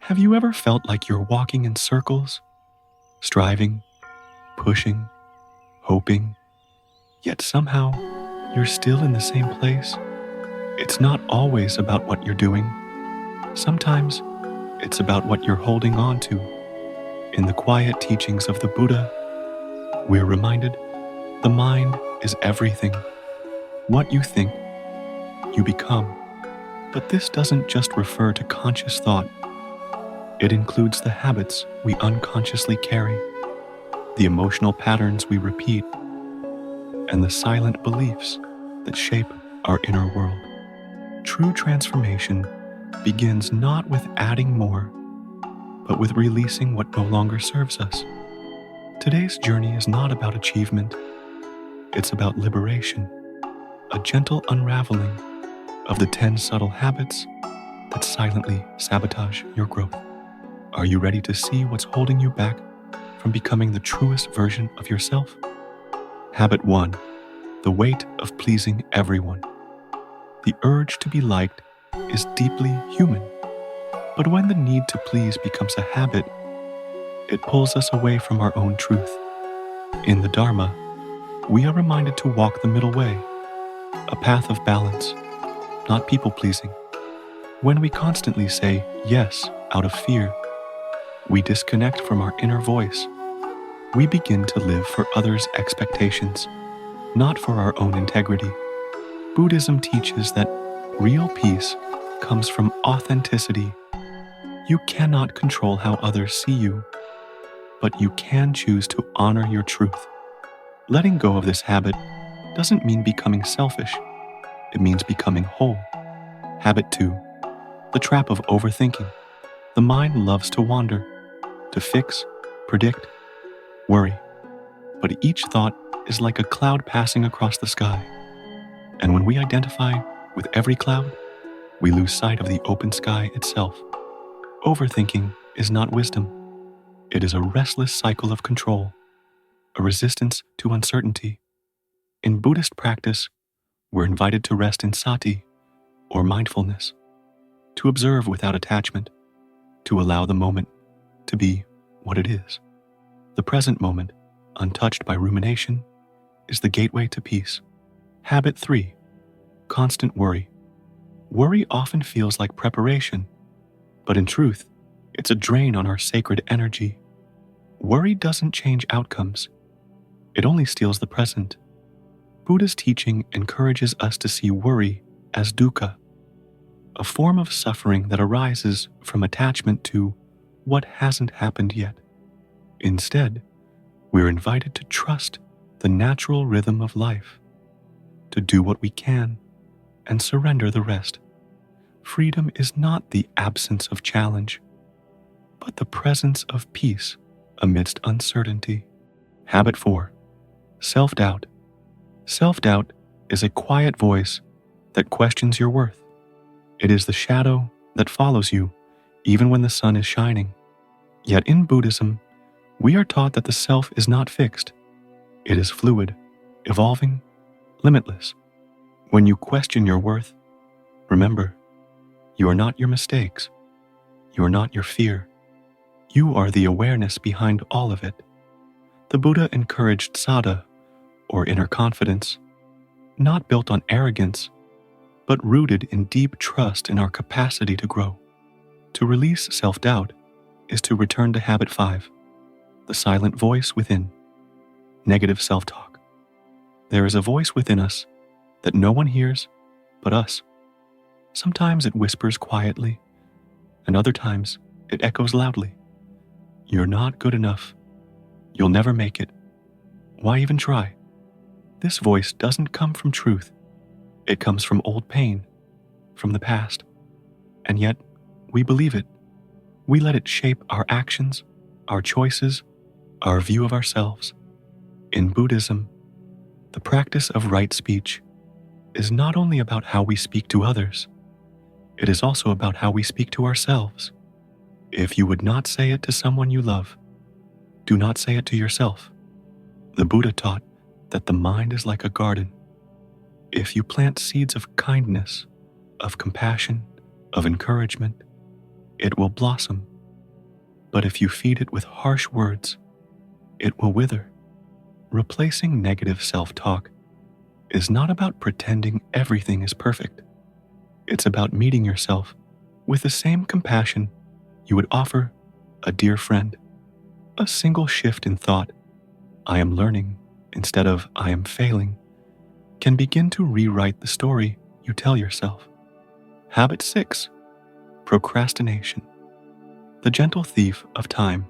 Have you ever felt like you're walking in circles, striving, pushing, hoping, yet somehow you're still in the same place? It's not always about what you're doing. Sometimes it's about what you're holding on to. In the quiet teachings of the Buddha, we're reminded the mind is everything. What you think, you become. But this doesn't just refer to conscious thought. It includes the habits we unconsciously carry, the emotional patterns we repeat, and the silent beliefs that shape our inner world. True transformation begins not with adding more, but with releasing what no longer serves us. Today's journey is not about achievement. It's about liberation, a gentle unraveling of the 10 subtle habits that silently sabotage your growth. Are you ready to see what's holding you back from becoming the truest version of yourself? Habit 1. The weight of pleasing everyone. The urge to be liked is deeply human, but when the need to please becomes a habit, it pulls us away from our own truth. In the Dharma, we are reminded to walk the middle way, a path of balance, not people-pleasing. When we constantly say yes out of fear, we disconnect from our inner voice. We begin to live for others' expectations, not for our own integrity. Buddhism teaches that real peace comes from authenticity. You cannot control how others see you, but you can choose to honor your truth. Letting go of this habit doesn't mean becoming selfish. It means becoming whole. Habit 2. The trap of overthinking. The mind loves to wander, to fix, predict, worry. But each thought is like a cloud passing across the sky. And when we identify with every cloud, we lose sight of the open sky itself. Overthinking is not wisdom. It is a restless cycle of control, a resistance to uncertainty. In Buddhist practice, we're invited to rest in sati, or mindfulness, to observe without attachment, to allow the moment to be what it is. The present moment, untouched by rumination, is the gateway to peace. Habit 3. Constant worry. Worry often feels like preparation, but in truth, it's a drain on our sacred energy. Worry doesn't change outcomes. It only steals the present. Buddha's teaching encourages us to see worry as dukkha, a form of suffering that arises from attachment to what hasn't happened yet. Instead, we're invited to trust the natural rhythm of life, to do what we can, and surrender the rest. Freedom is not the absence of challenge, but the presence of peace amidst uncertainty. Habit 4. Self-doubt. Self-doubt is a quiet voice that questions your worth. It is the shadow that follows you even when the sun is shining. Yet in Buddhism, we are taught that the self is not fixed. It is fluid, evolving, limitless. When you question your worth, remember, you are not your mistakes. You are not your fear. You are the awareness behind all of it. The Buddha encouraged saddha, or inner confidence, not built on arrogance, but rooted in deep trust in our capacity to grow. To release self-doubt is to return to habit 5, the silent voice within, negative self-talk. There is a voice within us that no one hears but us. Sometimes it whispers quietly, and other times it echoes loudly. You're not good enough. You'll never make it. Why even try? This voice doesn't come from truth. It comes from old pain, from the past. And yet, we believe it. We let it shape our actions, our choices, our view of ourselves. In Buddhism, the practice of right speech is not only about how we speak to others, it is also about how we speak to ourselves. If you would not say it to someone you love, do not say it to yourself. The Buddha taught that the mind is like a garden. If you plant seeds of kindness, of compassion, of encouragement, it will blossom. But if you feed it with harsh words, it will wither. Replacing negative self-talk is not about pretending everything is perfect. It's about meeting yourself with the same compassion you would offer a dear friend. A single shift in thought, I am learning instead of I am failing, can begin to rewrite the story you tell yourself. Habit 6. Procrastination. The gentle thief of time.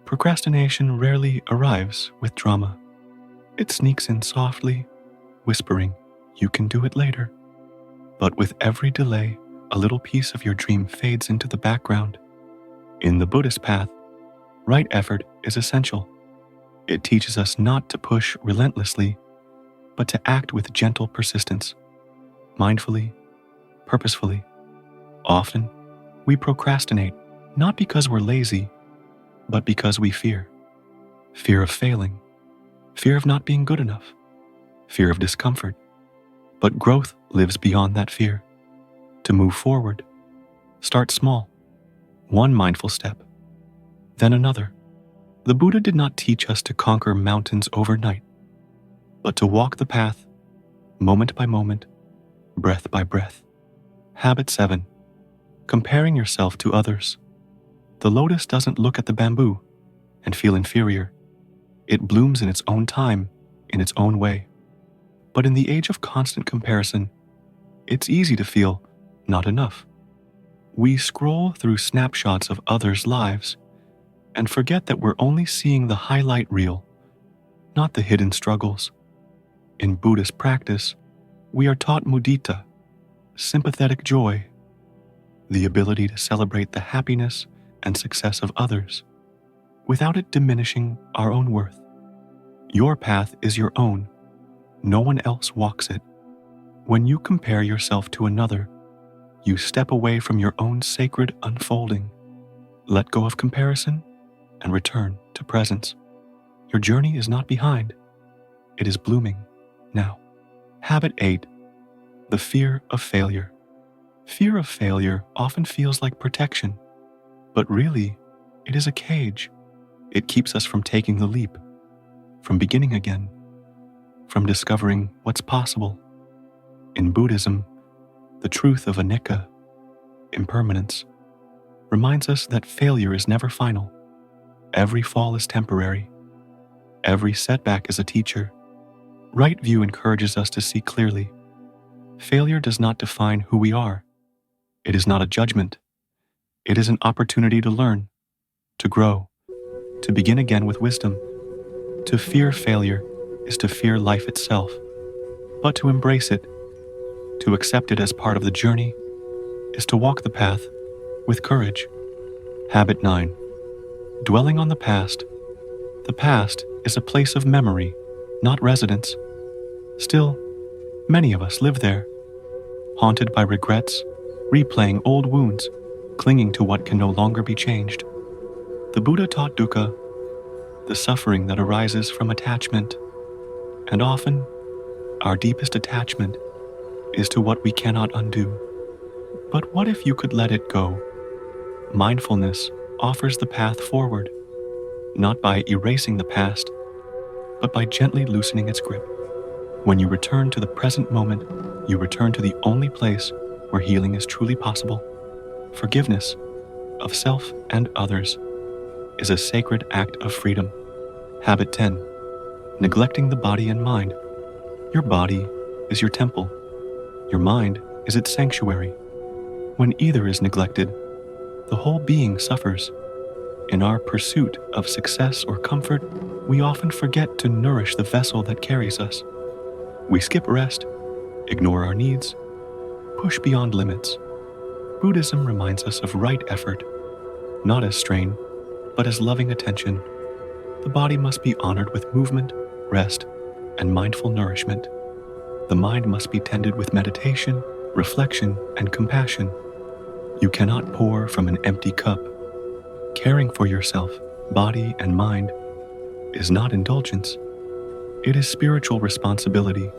Procrastination rarely arrives with drama. It sneaks in softly, whispering, "You can do it later." But with every delay, a little piece of your dream fades into the background. In the Buddhist path, right effort is essential. It teaches us not to push relentlessly, but to act with gentle persistence, mindfully, purposefully. Often, we procrastinate not because we're lazy, but because we fear. Fear of failing, fear of not being good enough, fear of discomfort. But growth lives beyond that fear. To move forward, start small. One mindful step, then another. The Buddha did not teach us to conquer mountains overnight, but to walk the path, moment by moment, breath by breath. Habit 7. Comparing yourself to others. The lotus doesn't look at the bamboo and feel inferior. It blooms in its own time, in its own way. But in the age of constant comparison, it's easy to feel not enough. We scroll through snapshots of others' lives and forget that we're only seeing the highlight reel, not the hidden struggles. In Buddhist practice, we are taught mudita, sympathetic joy, the ability to celebrate the happiness and success of others, without it diminishing our own worth. Your path is your own. No one else walks it. When you compare yourself to another, you step away from your own sacred unfolding. Let go of comparison and return to presence. Your journey is not behind. It is blooming now. Habit 8. The fear of failure. Fear of failure often feels like protection, but really, it is a cage. It keeps us from taking the leap, from beginning again, from discovering what's possible. In Buddhism, the truth of anicca, impermanence, reminds us that failure is never final. Every fall is temporary. Every setback is a teacher. Right view encourages us to see clearly. Failure does not define who we are. It is not a judgment. It is an opportunity to learn, to grow, to begin again with wisdom. To fear failure is to fear life itself, but to embrace it, to accept it as part of the journey, is to walk the path with courage. Habit 9. Dwelling on the past. The past is a place of memory, not residence. Still, many of us live there, haunted by regrets, replaying old wounds, clinging to what can no longer be changed. The Buddha taught dukkha, the suffering that arises from attachment, and often, our deepest attachment is to what we cannot undo. But what if you could let it go? Mindfulness offers the path forward, not by erasing the past, but by gently loosening its grip. When you return to the present moment, you return to the only place where healing is truly possible. Forgiveness of self and others is a sacred act of freedom. Habit 10. Neglecting the body and mind. Your body is your temple. Your mind is its sanctuary. When either is neglected, the whole being suffers. In our pursuit of success or comfort, we often forget to nourish the vessel that carries us. We skip rest, ignore our needs, push beyond limits. Buddhism reminds us of right effort, not as strain, but as loving attention. The body must be honored with movement, rest, and mindful nourishment. The mind must be tended with meditation, reflection, and compassion. You cannot pour from an empty cup. Caring for yourself, body and mind, is not indulgence. It is spiritual responsibility.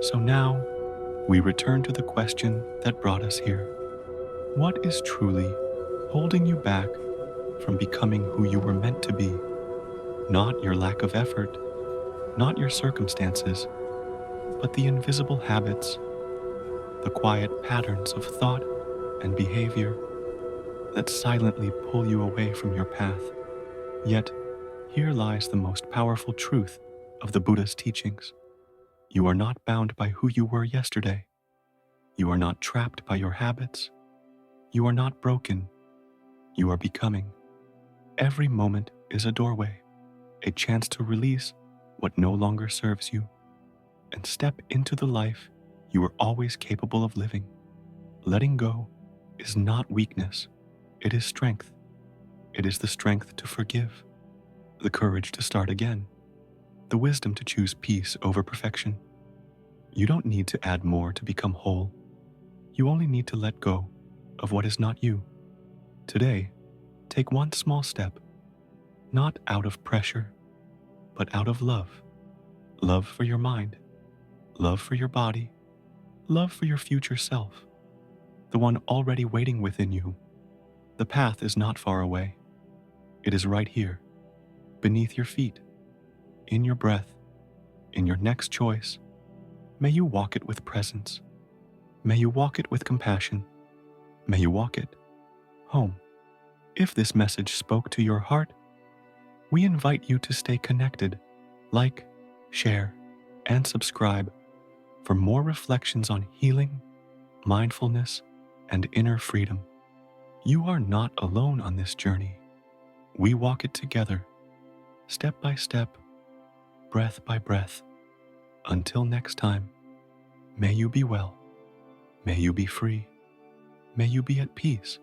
So now, we return to the question that brought us here. What is truly holding you back from becoming who you were meant to be? Not your lack of effort, not your circumstances, but the invisible habits, the quiet patterns of thought and behavior that silently pull you away from your path. Yet, here lies the most powerful truth of the Buddha's teachings. You are not bound by who you were yesterday. You are not trapped by your habits. You are not broken. You are becoming. Every moment is a doorway, a chance to release what no longer serves you and step into the life you are always capable of living. Letting go is not weakness, it is strength. It is the strength to forgive, the courage to start again, the wisdom to choose peace over perfection. You don't need to add more to become whole. You only need to let go of what is not you. Today, take one small step, not out of pressure, but out of love. Love for your mind, love for your body, love for your future self, the one already waiting within you. The path is not far away. It is right here, beneath your feet, in your breath, in your next choice. May you walk it with presence. May you walk it with compassion. May you walk it home. If this message spoke to your heart, we invite you to stay connected, like, share, and subscribe for more reflections on healing, mindfulness, and inner freedom. You are not alone on this journey. We walk it together, step by step, breath by breath. Until next time, may you be well. May you be free. May you be at peace.